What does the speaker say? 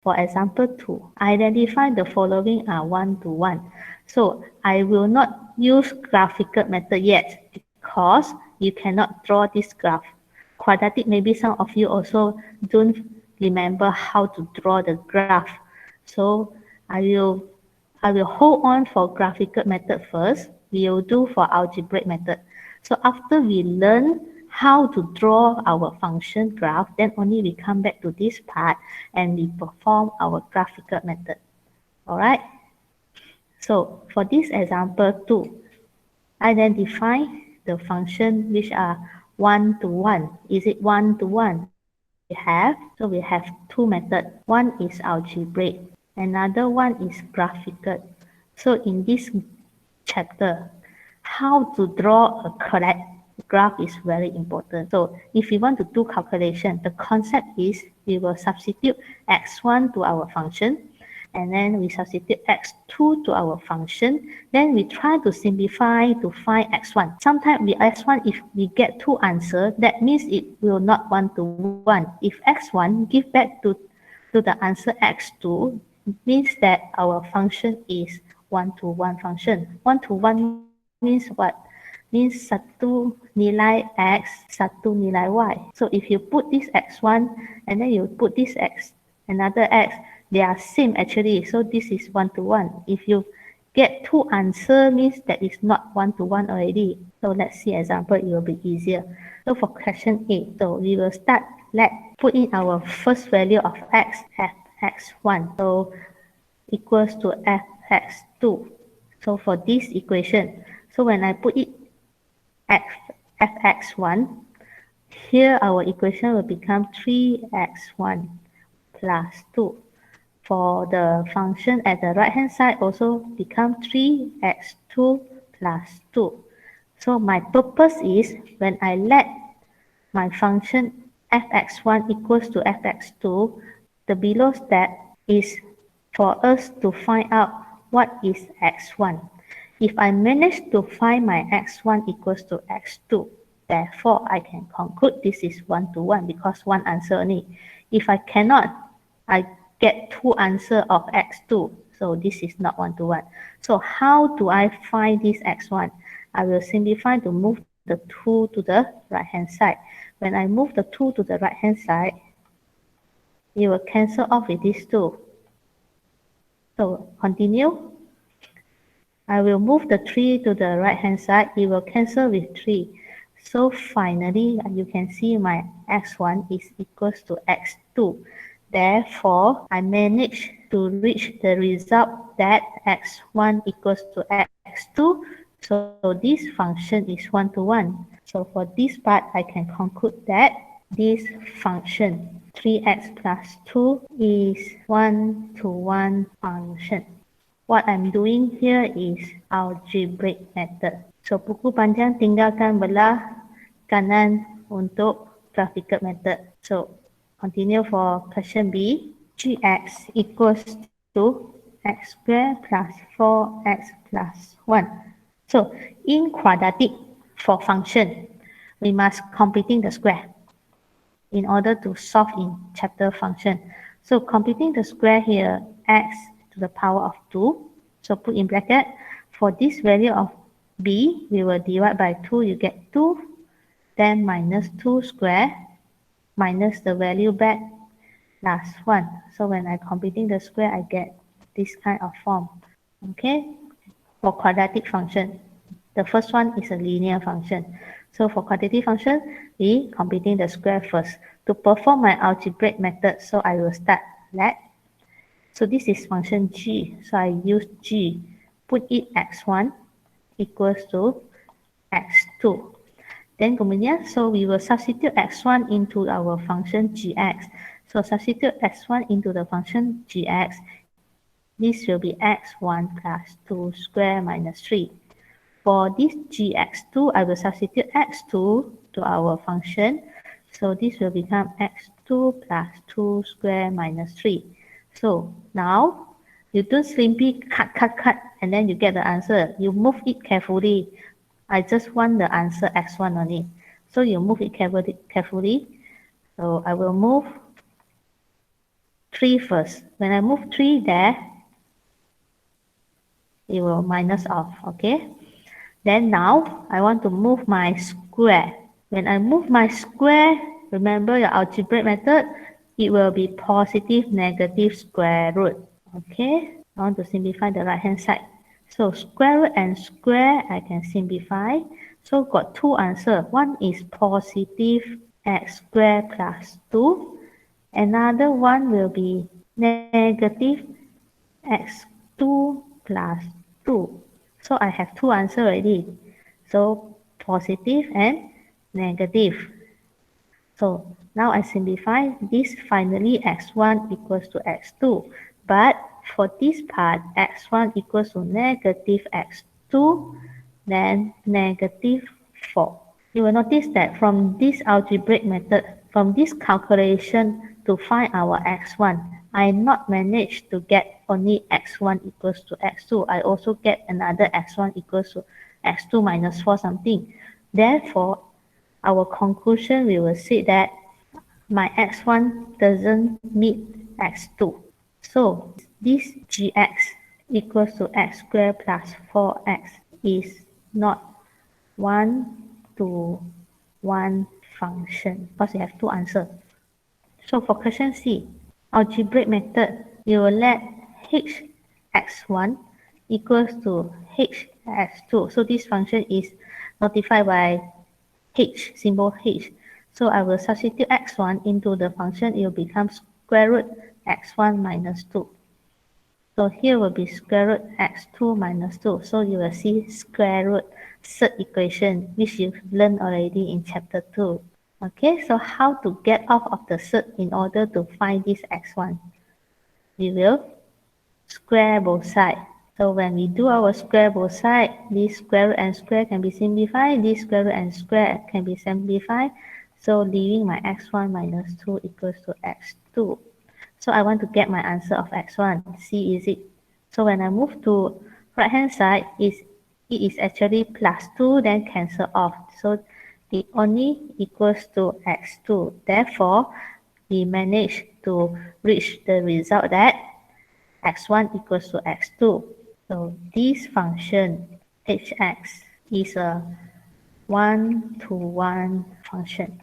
For example 2, identify the following are 1 to 1. So I will not use graphical method yet because you cannot draw this graph. Quadratic, maybe some of you also don't remember how to draw the graph. So I will hold on for graphical method first. We will do for algebraic method. So after we learn how to draw our function graph, then only we come back to this part and we perform our graphical method. Alright? So for this example 2, identify the function which are 1 to 1. Is it 1 to 1? We have, so we have two methods. One is algebraic, another one is graphical. So in this chapter, how to draw a correct graph is very important. So if we want to do calculation, the concept is we will substitute x1 to our function, and then we substitute x2 to our function. Then we try to simplify to find x1. Sometimes we x1, if we get two answers, that means it will not 1 to 1. If x1 give back to the answer x2, means that our function is 1 to 1 function. 1 to 1 means what? Means satu nilai x, satu nilai y. So if you put this x1 and then you put this x, another x, they are same actually. So this is 1 to 1. If you get two answers, means that is not 1 to 1 already. So let's see example, it will be easier. So for question 8, so we will start, let's put in our first value of x, fx1. So equals to fx2. So for this equation, so when I put it fx1, here our equation will become 3x1 plus 2. For the function at the right hand side also become 3x2 plus 2. So my purpose is when I let my function fx1 equals to fx2, the below step is for us to find out what is x1. If I manage to find my x1 equals to x2, therefore I can conclude this is 1 to 1 because one answer only. If I cannot, I get two answers of x2, so this is not 1 to 1. So how do I find this x1? I will simplify to move the 2 to the right hand side. When I move the 2 to the right hand side, it will cancel off with these 2. So continue. I will move the 3 to the right hand side, it will cancel with 3. So finally, you can see my x1 is equals to x2. Therefore, I managed to reach the result that x1 equals to x2. So this function is 1 to 1. So for this part, I can conclude that this function 3x plus 2 is 1 to 1 function. What I'm doing here is algebraic method. So buku panjang tinggalkan belah kanan untuk graphical method. So continue for question B. Gx equals to x squared plus 4x plus 1. So in quadratic for function, we must completing the square in order to solve in chapter function. So completing the square here, x to the power of 2. So put in bracket. For this value of b, we will divide by 2, you get 2. Then minus 2 square, minus the value back, plus 1. So when I completing the square, I get this kind of form. Okay? For quadratic function, the first one is a linear function. So for quadratic function, we completing the square first. To perform my algebraic method, so I will start let. So this is function g. So I use g. Put it x1 equals to x2. Then kemudian, so we will substitute x1 into our function gx. So substitute x1 into the function gx. This will be x1 plus 2 square minus 3. For this gx2, I will substitute x2 to our function. So this will become x2 plus 2 square minus 3. So now, you don't simply cut, and then you get the answer. You move it carefully. I just want the answer x1 only. So you move it carefully. So I will move 3 first. When I move 3 there, it will minus off, okay? Then now, I want to move my square. When I move my square, remember your algebraic method, it will be positive, negative square root. Okay, I want to simplify the right hand side. So square root and square, I can simplify. So got two answers. One is positive x squared plus 2. Another one will be negative x2 plus 2. So I have two answers already. So positive and negative. So now I simplify this. Finally x1 equals to x2. But for this part, x1 equals to negative x2, then negative 4. You will notice that from this algebraic method, from this calculation to find our x1, I not managed to get only x1 equals to x2. I also get another x1 equals to x2 minus 4 something. Therefore, our conclusion, we will say that my x1 doesn't meet x2. So this gx equals to x squared plus 4x is not 1-to-1 function because we have two answers. So for question C, algebraic method, you will let hx1 equals to hx2. So this function is notified by h, symbol h. So I will substitute x1 into the function. It will become square root x1 minus 2. So here will be square root x2 minus 2. So you will see square root third equation, which you've learned already in chapter 2. Okay, so how to get off of the third in order to find this x1? We will square both sides. So when we do our square both sides, this square root and square can be simplified. This square root and square can be simplified. So leaving my x1 minus 2 equals to x2. So I want to get my answer of x1. C is it? So when I move to right hand side, it is actually plus 2, then cancel off. So it only equals to x2. Therefore, we managed to reach the result that x1 equals to x2. So this function hx is a 1-to-1 function.